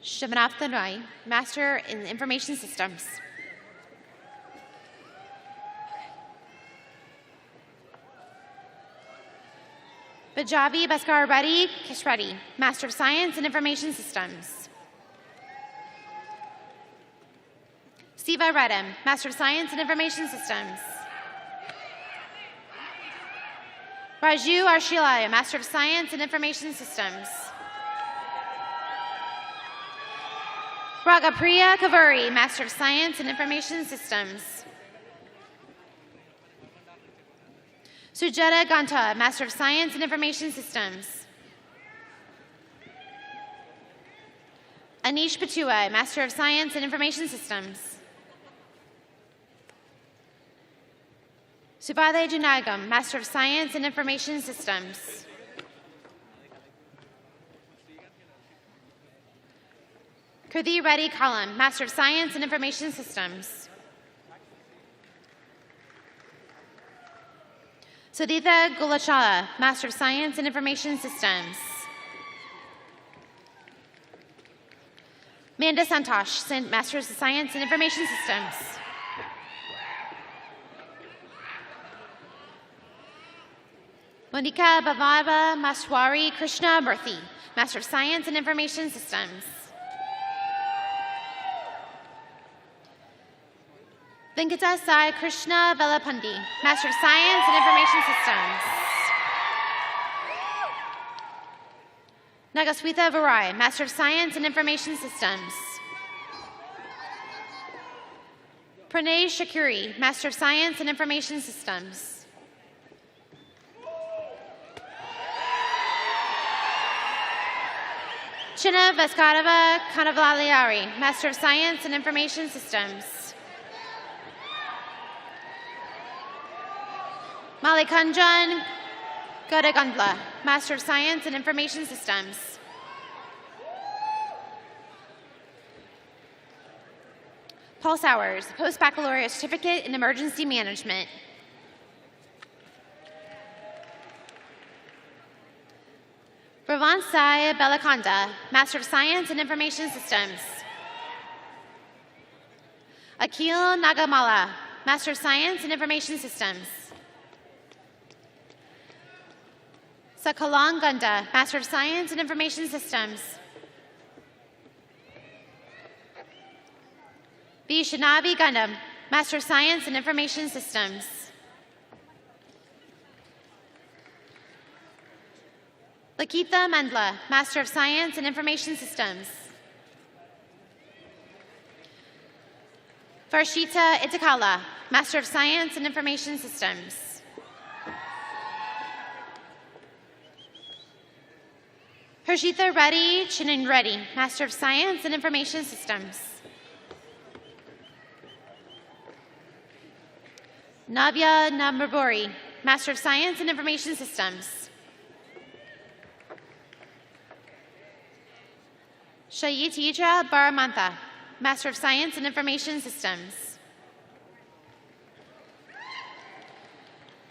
Shavanathanai, Master in Information Systems. Bajavi Bhaskar Reddy Kishreddy, Master of Science in Information Systems. Siva Redham, Master of Science in Information Systems. Raju Arshilai, Master of Science in Information Systems. Ragapriya Kavuri, Master of Science in Information Systems. Sujata Ganta, Master of Science in Information Systems. Anish Patua, Master of Science in Information Systems. Subhade Junagam, Master of Science in Information Systems. Kirthi Reddy Kalam, Master of Science in Information Systems. Sudhita Gulachala, Master of Science in Information Systems. Manda Santosh, Master of Science in Information Systems. Monika Bhavava Maswari Krishna Murthy, Master of Science in Information Systems. Venkata Sai Krishna Velapandi, Master of Science in Information Systems. Nagaswita Varai, Master of Science in Information Systems. Pranay Shakuri, Master of Science in Information Systems. Chinna Vaskarava Kanavaliari, Master of Science in Information Systems. Malikanjan Godagandla, Master of Science in Information Systems. Paul Sowers, Post-Baccalaureate Certificate in Emergency Management. Bravansai Belakanda, Master of Science in Information Systems. Akhil Nagamala, Master of Science in Information Systems. Sakalang Gunda, Master of Science in Information Systems. B. Shanavi Gundam, Master of Science in Information Systems. Lakitha Mandla, Master of Science in Information Systems. Varshita Itakala, Master of Science in Information Systems. Harshita Reddy Chinan Reddy, Master of Science in Information Systems. Navya Namrabori, Master of Science in Information Systems. Shayitija Baramantha, Master of Science in Information Systems.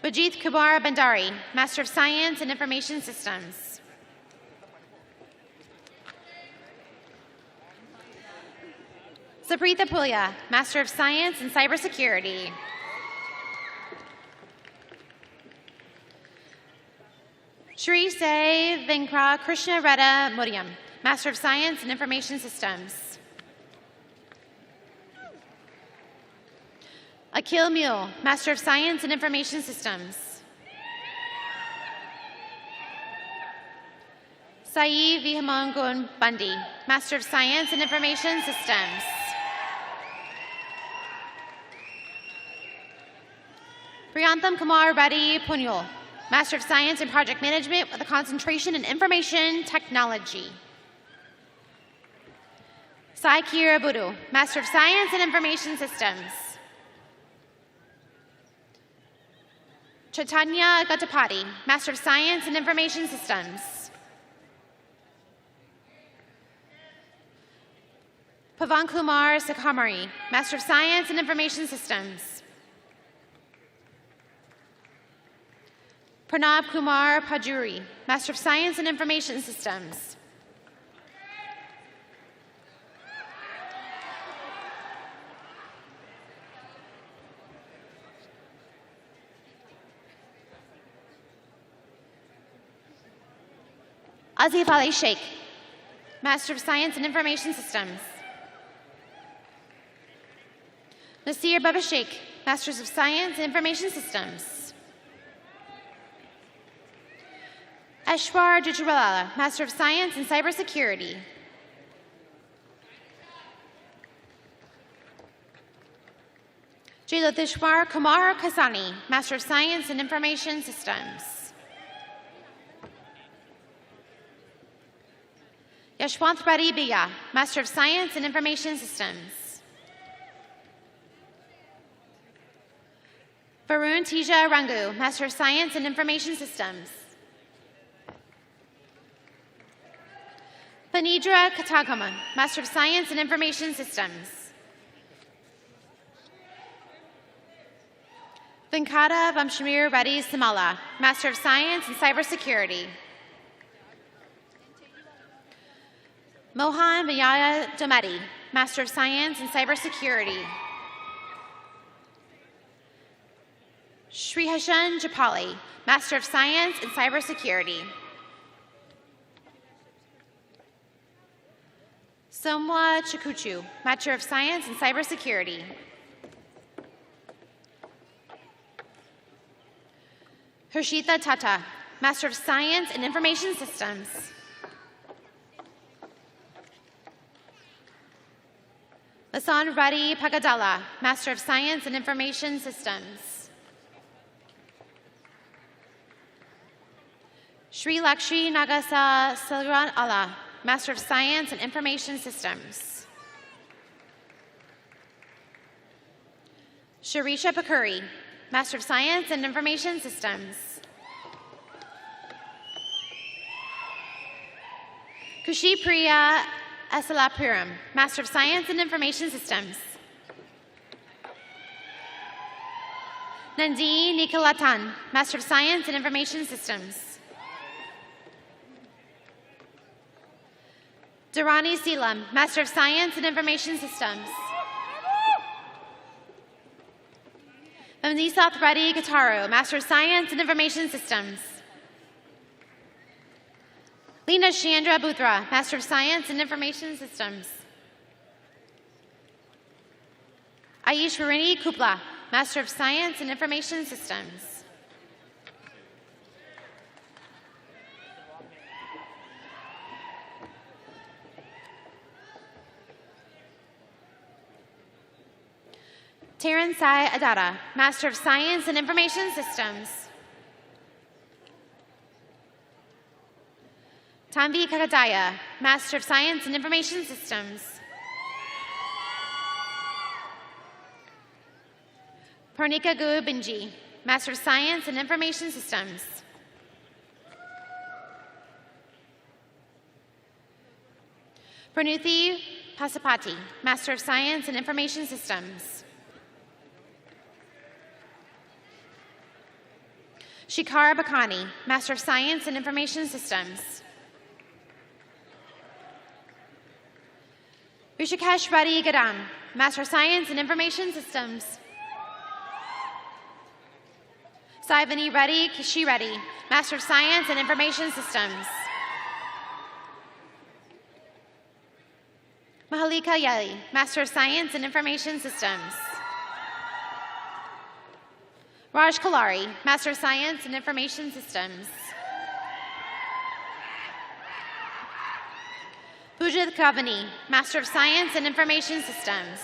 Bajit Kumar Bandari, Master of Science in Information Systems. Suprita Pulla, Master of Science in Cybersecurity. Shri Say Venkra Krishna Redda Modiam, Master of Science in Information Systems. Akhil Mule, Master of Science in Information Systems. Sai Vihamangun Bandi, Master of Science in Information Systems. Priyantham Kumar Reddy Punyol, Master of Science in Project Management with a concentration in Information Technology. Sai Kira Budu, Master of Science in Information Systems. Chaitanya Gatapati, Master of Science in Information Systems. Pavan Kumar Sakhamari, Master of Science in Information Systems. Pranab Kumar Pajuri, Master of Science in Information Systems. Azif Ali Sheikh, Master of Science in Information Systems. Nasir Baba Sheikh, Masters of Science in Information Systems. Ashwar Jujalala, Master of Science in Cybersecurity. Jaylatishwar Kumar Kasani, Master of Science in Information Systems. Yashwant Reddy Biya, Master of Science in Information Systems. Varun Tija Rangu, Master of Science in Information Systems. Panidra Katagaman, Master of Science in Information Systems. Venkata Vamshamir Reddy Samala, Master of Science in Cybersecurity. Mohan Vijaya Dometi, Master of Science in Cybersecurity. Shri Hashan Japali, Master of Science in Cybersecurity. Somwa Chikuchu, Master of Science in Cybersecurity. Harshita Tata, Master of Science in Information Systems. Lasan Reddy Pagadala, Master of Science in Information Systems. Sri Lakshmi Nagasa Salran Allah, Master of Science in Information Systems. Sharisha Pakuri, Master of Science in Information Systems. Kushi Priya Asalapuram, Master of Science in Information Systems. Nandini Nikolatan, Master of Science in Information Systems. Durrani Seelam, Master of Science in Information Systems. Amnisath Reddy Gataru, Master of Science in Information Systems. Lena Chandra Buthra, Master of Science in Information Systems. Ayeshwarini Kupla, Master of Science in Information Systems. Terrence Karen Sai Adara, Master of Science in Information Systems. Tanvi Kakadaya, Master of Science in Information Systems. Parnika Gubinji, Master of Science in Information Systems. Pranuthi Pasapati, Master of Science in Information Systems. Shikara Bakani, Master of Science in Information Systems. Rishikesh Reddy Gadam, Master of Science in Information Systems. Saivani Reddy Kishi Reddy, Master of Science in Information Systems. Mahalika Yeli, Master of Science in Information Systems. Raj Kalari, Master of Science in Information Systems. Pujit Kavani, Master of Science in Information Systems.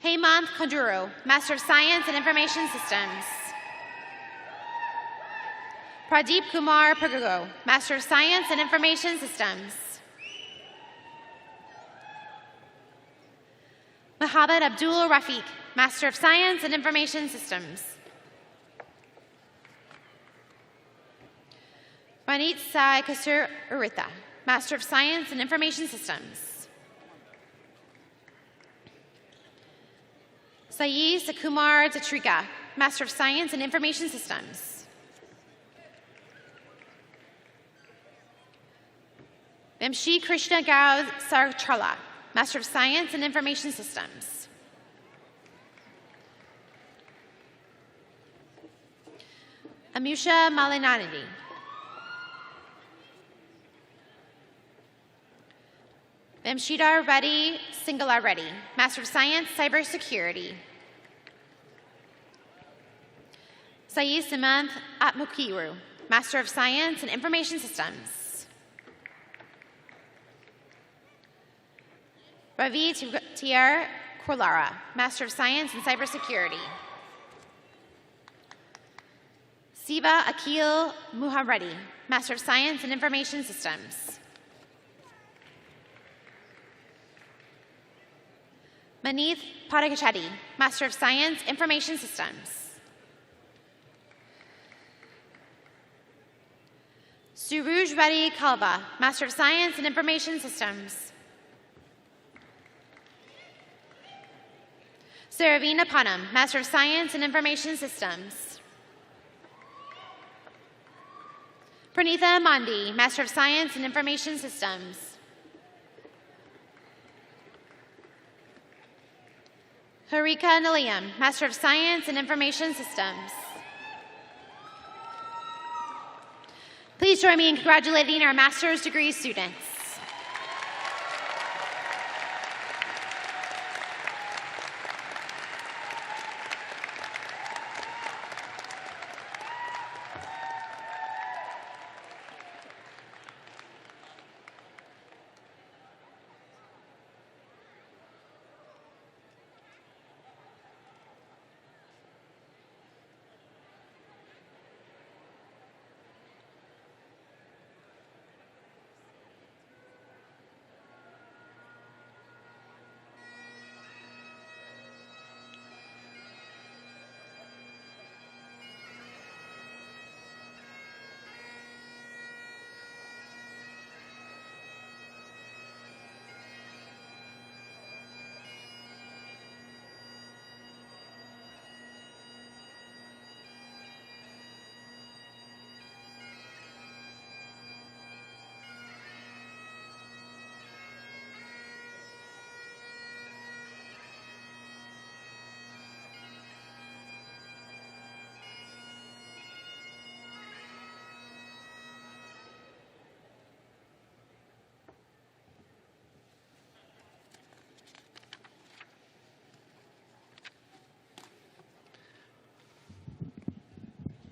Hemant Kanduru, Master of Science in Information Systems. Pradeep Kumar Pagago, Master of Science in Information Systems. Mohammed Abdul Rafiq, Master of Science in Information Systems. Ranit Sai Kasur Uritha, Master of Science in Information Systems. Sayi Sakumar Datrika, Master of Science in Information Systems. Vamshi Krishna Gao Sarchala, Master of Science in Information Systems. Amusha Malinanidi. Vamshidar Reddy Singala Reddy, Master of Science Cybersecurity. Sayi Simanth Atmukiru, Master of Science in Information Systems. Ravi Tier Korlara, Master of Science in Cybersecurity. Siva Akil Muharreddy, Master of Science in Information Systems. Manith Padakachedi, Master of Science, Information Systems. Suruj Reddy Kalva, Master of Science in Information Systems. Saravina Panam, Master of Science in Information Systems. Pranitha Mandi, Master of Science in Information Systems. Harika Nilayam, Master of Science in Information Systems. Please join me in congratulating our master's degree students.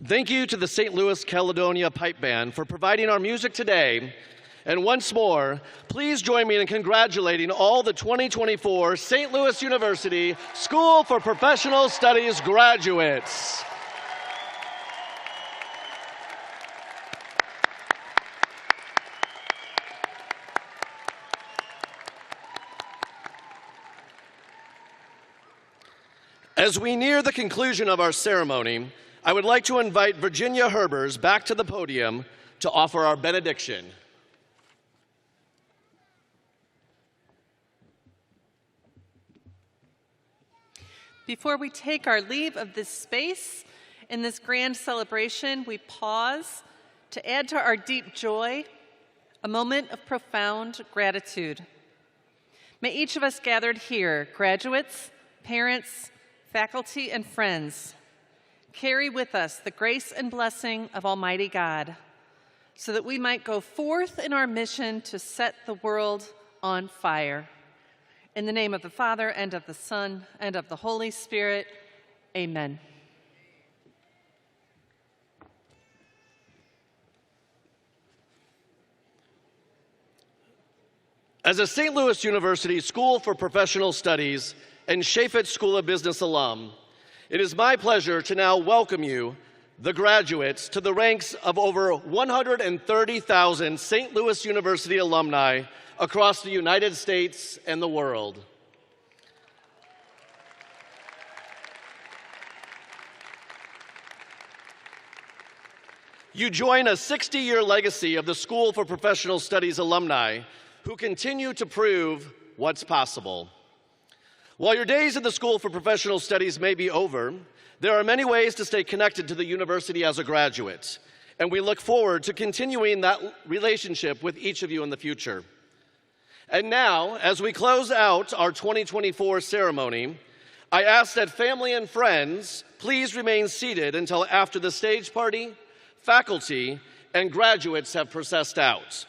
Thank you to the St. Louis Caledonia Pipe Band for providing our music today And once more, please join me in congratulating all the 2024 St. Louis University School for Professional Studies graduates. As we near the conclusion of our ceremony, I would like to invite Virginia Herbers back to the podium to offer our benediction. Before we take our leave of this space in this grand celebration, we pause to add to our deep joy a moment of profound gratitude. May each of us gathered here, graduates, parents, faculty, and friends, carry with us the grace and blessing of Almighty God so that we might go forth in our mission to set the world on fire. In the name of the Father, and of the Son, and of the Holy Spirit, amen. As a St. Louis University School for Professional Studies and Chaifetz School of Business alum, it is my pleasure to now welcome you, the graduates, to the ranks of over 130,000 St. Louis University alumni across the United States and the world. You join a 60-year legacy of the School for Professional Studies alumni who continue to prove what's possible. While your days at the School for Professional Studies may be over, there are many ways to stay connected to the university as a graduate, and we look forward to continuing that relationship with each of you in the future. And now, as we close out our 2024 ceremony, I ask that family and friends please remain seated until after the stage party, faculty, and graduates have processed out.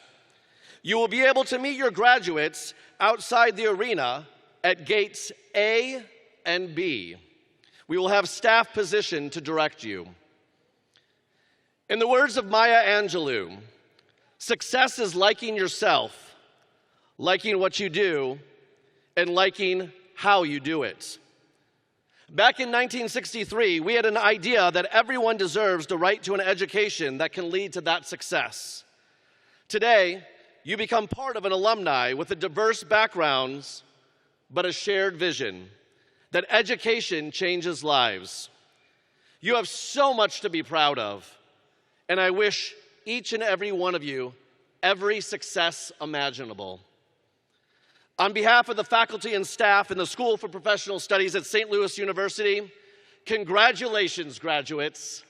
You will be able to meet your graduates outside the arena at gates A and B. We will have staff positioned to direct you. In the words of Maya Angelou, success is liking yourself, liking what you do, and liking how you do it. Back in 1963, we had an idea that everyone deserves the right to an education that can lead to that success. Today, you become part of an alumni with a diverse backgrounds, but a shared vision that education changes lives. You have so much to be proud of, and I wish each and every one of you every success imaginable. On behalf of the faculty and staff in the School for Professional Studies at St. Louis University, congratulations, graduates.